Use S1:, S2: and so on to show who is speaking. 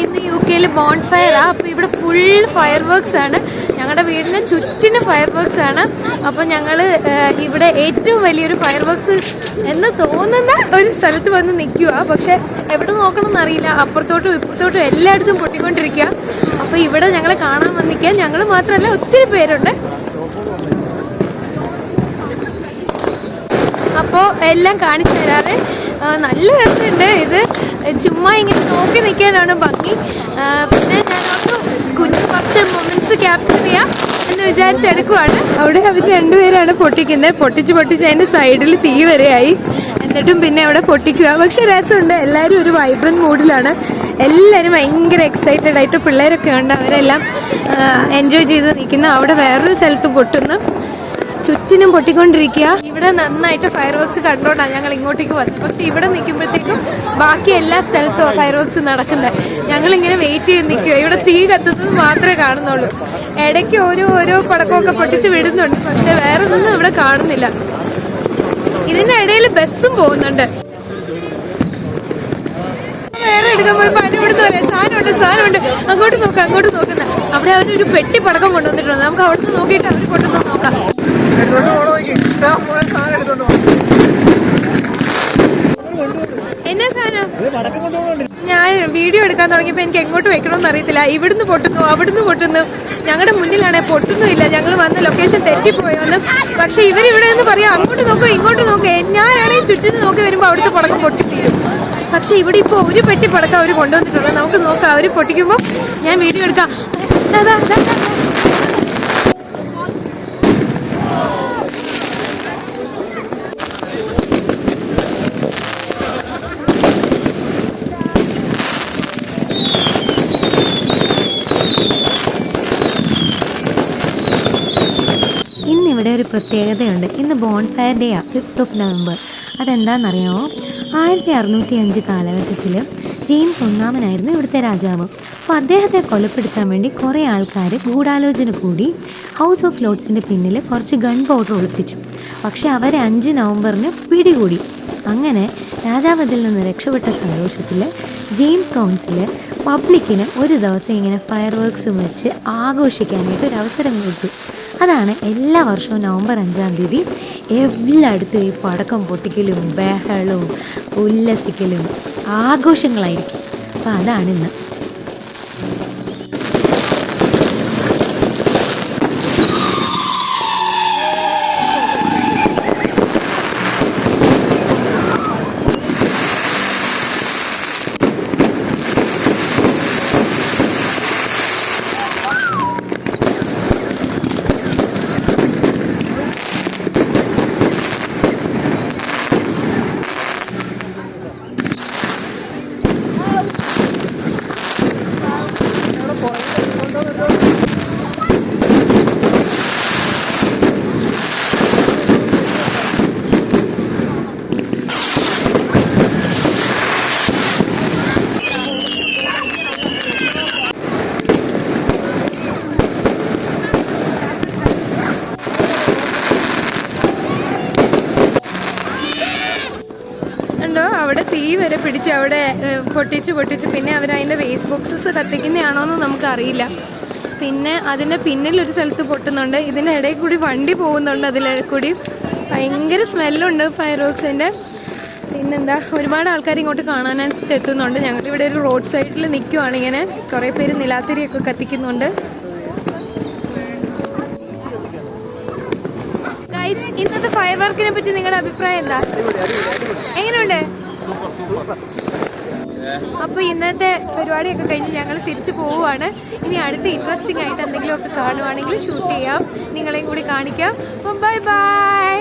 S1: ഇന്ന് UK ബോൺഫയറാണ്. അപ്പോൾ ഇവിടെ ഫുൾ ഫയർ വർക്ക്സ് ആണ്. ഞങ്ങളുടെ വീടിന് ചുറ്റിനും ഫയർ വർക്ക്സ് ആണ്. അപ്പോൾ ഞങ്ങൾ ഇവിടെ ഏറ്റവും വലിയൊരു ഫയർ വർക്ക്സ് എന്ന് തോന്നുന്ന ഒരു സ്ഥലത്ത് വന്ന് നിൽക്കുക. പക്ഷെ എവിടെ നോക്കണമെന്ന് അറിയില്ല. അപ്പുറത്തോട്ടും ഇപ്പുറത്തോട്ടും എല്ലായിടത്തും പൊട്ടിക്കൊണ്ടിരിക്കുക. അപ്പോൾ ഇവിടെ ഞങ്ങളെ കാണാൻ വന്നിരിക്കുക. ഞങ്ങൾ മാത്രമല്ല, ഒത്തിരി പേരുണ്ട്. അപ്പോൾ എല്ലാം കാണിച്ചു തരാതെ നല്ല രസമുണ്ട്. ഇത് ചുമ്മാ ഇങ്ങനെ നോക്കി നിൽക്കാനാണ് ഭംഗി. പിന്നെ ഞാനൊക്കെ കുറച്ച് മൊമെന്റ്സ് ക്യാപ്ചർ ചെയ്യാം എന്ന് വിചാരിച്ചെടുക്കുവാണ്. അവിടെ അവർ രണ്ടുപേരാണ് പൊട്ടിക്കുന്നത്. പൊട്ടിച്ച് അതിൻ്റെ സൈഡിൽ തീ വരെയായി. എന്നിട്ടും പിന്നെ അവിടെ പൊട്ടിക്കുക. പക്ഷെ രസമുണ്ട്. എല്ലാവരും ഒരു വൈബ്രന്റ് മൂഡിലാണ്. എല്ലാവരും ഭയങ്കര എക്സൈറ്റഡ് ആയിട്ട്. പിള്ളേരൊക്കെ ഉണ്ട്. അവരെല്ലാം എൻജോയ് ചെയ്ത് നിൽക്കുന്ന. അവിടെ വേറൊരു സ്ഥലത്ത് പൊട്ടുന്നു. ചുറ്റിനും പൊട്ടിക്കൊണ്ടിരിക്കുക. ഇവിടെ നന്നായിട്ട് ഫയർ വർക്ക്സ് കണ്ടോണ്ടാണ് ഞങ്ങൾ ഇങ്ങോട്ടേക്ക് വന്നത്. പക്ഷെ ഇവിടെ നിൽക്കുമ്പോഴത്തേക്കും ബാക്കി എല്ലാ സ്ഥലത്തും ഫയർ വർക്ക്സ് നടക്കുന്നത്. ഞങ്ങളിങ്ങനെ വെയിറ്റ് ചെയ്ത് നിൽക്കുക. ഇവിടെ തീ കത്തുന്നത് മാത്രമേ കാണുന്നുള്ളൂ. ഇടയ്ക്ക് ഓരോ പടക്കമൊക്കെ പൊട്ടിച്ച് വിടുന്നുണ്ട്. പക്ഷെ വേറൊന്നും ഇവിടെ കാണുന്നില്ല. ഇതിന്റെ ഇടയിൽ ബസ്സും പോകുന്നുണ്ട്. വേറെ എടുക്കാൻ പോയപ്പോൾ അതിന് ഇവിടുന്ന് പറയാം സാധനമുണ്ട് അങ്ങോട്ട് നോക്കുന്ന. അവിടെ അവരൊരു പെട്ടി പടക്കം കൊണ്ടുവന്നിട്ടുണ്ട്. നമുക്ക് അവിടുന്ന് നോക്കിയിട്ട് അവർ കൊണ്ടുവന്ന് നോക്കാം. എന്നാ സാധനം? ഞാൻ വീഡിയോ എടുക്കാൻ തുടങ്ങിയപ്പോൾ എനിക്ക് എങ്ങോട്ട് വെക്കണമെന്ന് അറിയത്തില്ല. ഇവിടുന്ന് പൊട്ടുന്നു, അവിടുന്ന് പൊട്ടുന്നു. ഞങ്ങളുടെ മുന്നിലാണെ പൊട്ടുന്നുമില്ല. ഞങ്ങൾ വന്ന ലൊക്കേഷൻ തെറ്റിപ്പോയോന്ന്. പക്ഷെ ഇവരിവിടെ നിന്ന് പറയാം അങ്ങോട്ട് നോക്കൂ ഇങ്ങോട്ട് നോക്കേ. ഞാനാണെങ്കിൽ ചുറ്റിന് നോക്കി വരുമ്പോൾ അവിടുത്തെ പടക്കം പൊട്ടിത്തീരും. പക്ഷെ ഇവിടെ ഇപ്പോൾ ഒരു പെട്ടി പടക്കം അവർ കൊണ്ടുവന്നിട്ടുണ്ട്. നമുക്ക് നോക്കാം. അവർ പൊട്ടിക്കുമ്പോൾ ഞാൻ വീഡിയോ എടുക്കാം.
S2: ഇന്നിവിടെ ഒരു പ്രത്യേകതയുണ്ട്. ഇന്ന് ബോൺഫയർ ഡേ 5 നവംബർ. അതെന്താണെന്നറിയാമോ? 1605 കാലഘട്ടത്തിൽ ജെയിംസ് ഒന്നാമനായിരുന്നു ഇവിടുത്തെ രാജാവ്. അപ്പോൾ അദ്ദേഹത്തെ കൊലപ്പെടുത്താൻ വേണ്ടി കുറേ ആൾക്കാർ ഗൂഢാലോചന കൂടി ഹൗസ് ഓഫ് ലോർഡ്സിൻ്റെ പിന്നിൽ കുറച്ച് ഗൺ പൗഡർ ഒളിപ്പിച്ചു. പക്ഷെ അവരെ 5 നവംബറിന് പിടികൂടി. അങ്ങനെ രാജാവ് അതിൽ നിന്ന് രക്ഷപ്പെട്ട സന്തോഷത്തിൽ ജെയിംസ് കൗൺസിൽ പബ്ലിക്കിന് ഒരു ദിവസം ഇങ്ങനെ ഫയർ വർക്ക്സും വെച്ച് ആഘോഷിക്കാനായിട്ട് ഒരു അവസരം കൊടുത്തു. അതാണ് എല്ലാ വർഷവും നവംബർ 5-ാം തീയതി എല്ലായിടത്തും ഈ പടക്കം പൊട്ടിക്കലും ബഹളവും ഉല്ലസിക്കലും ആഘോഷങ്ങളായിരിക്കും. അപ്പോൾ അതാണിന്ന്.
S1: അവിടെ തീ വരെ പിടിച്ച് അവിടെ പൊട്ടിച്ച് പിന്നെ അവരതിൻ്റെ വേസ്റ്റ് ബോക്സസ് കത്തിക്കുന്നതാണോയെന്ന് നമുക്കറിയില്ല. പിന്നെ അതിൻ്റെ പിന്നിലൊരു സ്ഥലത്ത് പൊട്ടുന്നുണ്ട്. ഇതിൻ്റെ ഇടയിൽ കൂടി വണ്ടി പോകുന്നുണ്ട്. അതിലെ കൂടി ഭയങ്കര സ്മെല്ലുണ്ട് ഫയർ വർക്ക്സിൻ്റെ. പിന്നെന്താ, ഒരുപാട് ആൾക്കാർ ഇങ്ങോട്ട് കാണാനായിട്ട് എത്തുന്നുണ്ട്. ഞങ്ങളിവിടെ ഒരു റോഡ് സൈഡിൽ നിൽക്കുവാണ്. ഇങ്ങനെ കുറേ പേര് നിലാത്തിരിയൊക്കെ കത്തിക്കുന്നുണ്ട്. ഗൈസ്, ഇന്നത്തെ ഫയർ വർക്കിനെ പറ്റി നിങ്ങളുടെ അഭിപ്രായം എന്താ? എങ്ങനെയുണ്ട്? അപ്പോൾ ഇന്നത്തെ പരിപാടിയൊക്കെ കഴിഞ്ഞ് ഞങ്ങൾ തിരിച്ചു പോവുകയാണ്. ഇനി അടുത്ത ഇൻട്രസ്റ്റിംഗ് ആയിട്ട് എന്തെങ്കിലുമൊക്കെ കാണുവാണെങ്കിൽ ഷൂട്ട് ചെയ്യാം, നിങ്ങളെയും കൂടി കാണിക്കാം. അപ്പം ബൈ ബൈ.